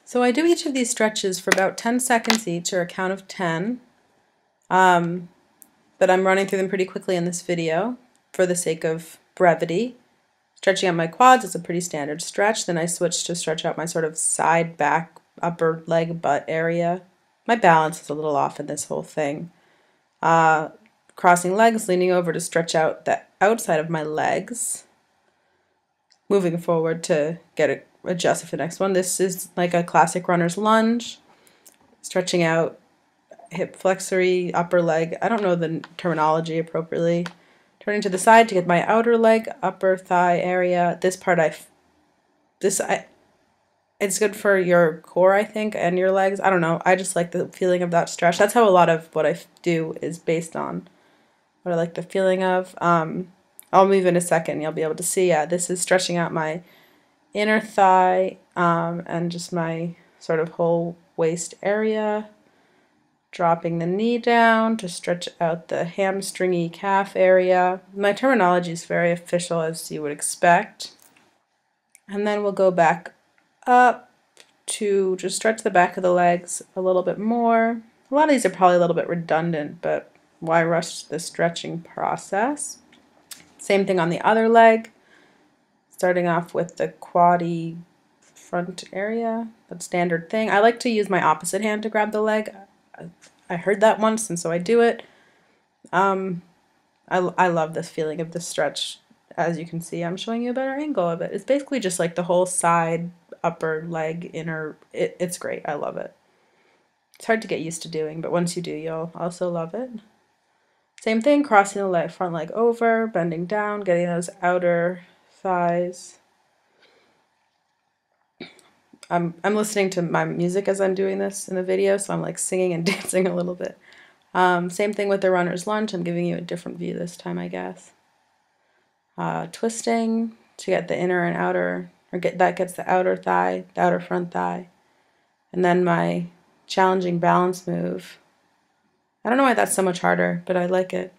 So I do each of these stretches for about 10 seconds each, or a count of 10. But I'm running through them pretty quickly in this video for the sake of brevity. Stretching out my quads is a pretty standard stretch. Then I switch to stretch out my sort of side, back, upper leg, butt area. My balance is a little off in this whole thing. Crossing legs, leaning over to stretch out the outside of my legs. Moving forward to get it adjusted for the next one. This is like a classic runner's lunge. Stretching out hip flexory, upper leg. I don't know the terminology appropriately. Turning to the side to get my outer leg, upper thigh area. This part it's good for your core, I think, and your legs. I don't know. I just like the feeling of that stretch. That's how a lot of what I do is based on what I like the feeling of. I'll move in a second. You'll be able to see. Yeah, this is stretching out my inner thigh and just my sort of whole waist area. Dropping the knee down to stretch out the hamstringy calf area. My terminology is very official, as you would expect. And then we'll go back up to just stretch the back of the legs a little bit more. A lot of these are probably a little bit redundant, but why rush the stretching process? Same thing on the other leg. Starting off with the quaddy front area, that standard thing. I like to use my opposite hand to grab the leg. I heard that once, and so I do it. I love this feeling of the stretch. As you can see, I'm showing you a better angle of it. It's basically just like the whole side, upper leg, inner. It's great. I love it. It's hard to get used to doing, but once you do, you'll also love it. Same thing, crossing the leg, front leg over, bending down, getting those outer thighs. I'm listening to my music as I'm doing this in the video, so I'm like singing and dancing a little bit. Same thing with the runner's lunge. I'm giving you a different view this time, I guess. Twisting to get the inner and outer, that gets the outer thigh, the outer front thigh. And then my challenging balance move. I don't know why that's so much harder, but I like it.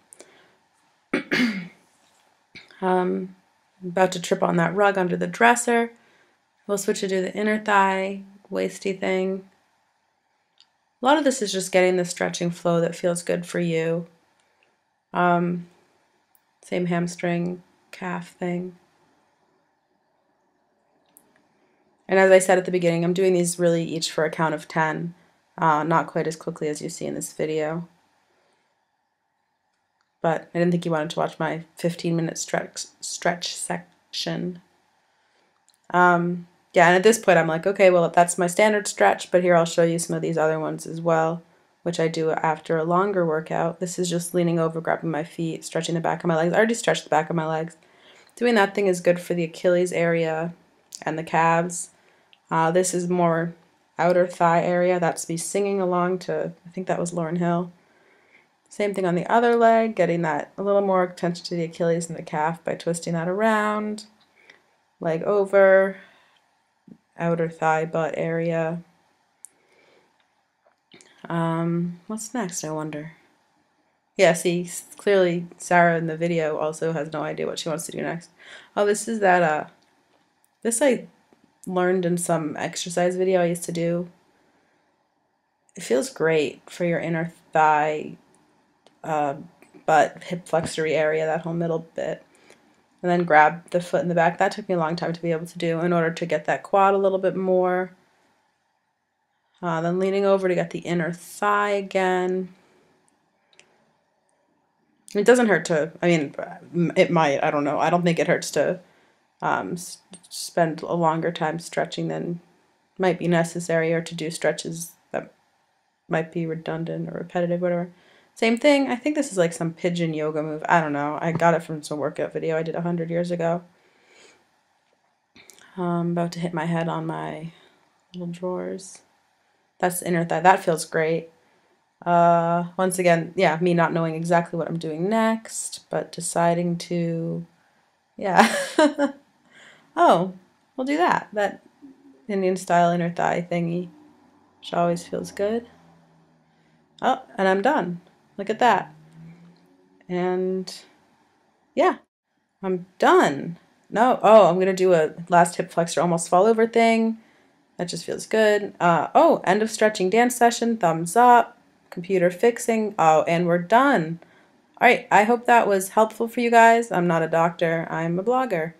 I'm about to trip on that rug under the dresser. We'll switch to do the inner thigh, waisty thing. A lot of this is just getting the stretching flow that feels good for you. Same hamstring, calf thing. And as I said at the beginning, I'm doing these really each for a count of 10, not quite as quickly as you see in this video. But I didn't think you wanted to watch my 15-minute stretch section. Yeah, and at this point I'm like, okay, well, that's my standard stretch, but here I'll show you some of these other ones as well, which I do after a longer workout. This is just leaning over, grabbing my feet, stretching the back of my legs. I already stretched the back of my legs. Doing that thing is good for the Achilles area and the calves. This is more outer thigh area. That's me singing along to, I think that was Lauryn Hill. Same thing on the other leg, getting that a little more attention to the Achilles and the calf by twisting that around. Leg over, outer thigh, butt area. What's next, I wonder? Yeah, see, clearly Sarah in the video also has no idea what she wants to do next. Oh, this is that, this I learned in some exercise video I used to do. It feels great for your inner thigh, butt, hip flexory area, that whole middle bit. And then grab the foot in the back. That took me a long time to be able to do in order to get that quad a little bit more. Then leaning over to get the inner thigh again. It doesn't hurt to, I mean, it might, I don't know. I don't think it hurts to spend a longer time stretching than might be necessary, or to do stretches that might be redundant or repetitive, whatever. Same thing. I think this is like some pigeon yoga move. I don't know. I got it from some workout video I did 100 years ago. I'm about to hit my head on my little drawers. That's the inner thigh. That feels great. Once again, yeah, me not knowing exactly what I'm doing next, but deciding to, yeah. Oh, we'll do that. That Indian style inner thigh thingy, which always feels good. Oh, and I'm done. Look at that. And yeah, I'm done. No, oh, I'm going to do a last hip flexor almost fall over thing. That just feels good. Oh, end of stretching dance session, thumbs up. Computer fixing. Oh, and we're done. All right, I hope that was helpful for you guys. I'm not a doctor, I'm a blogger.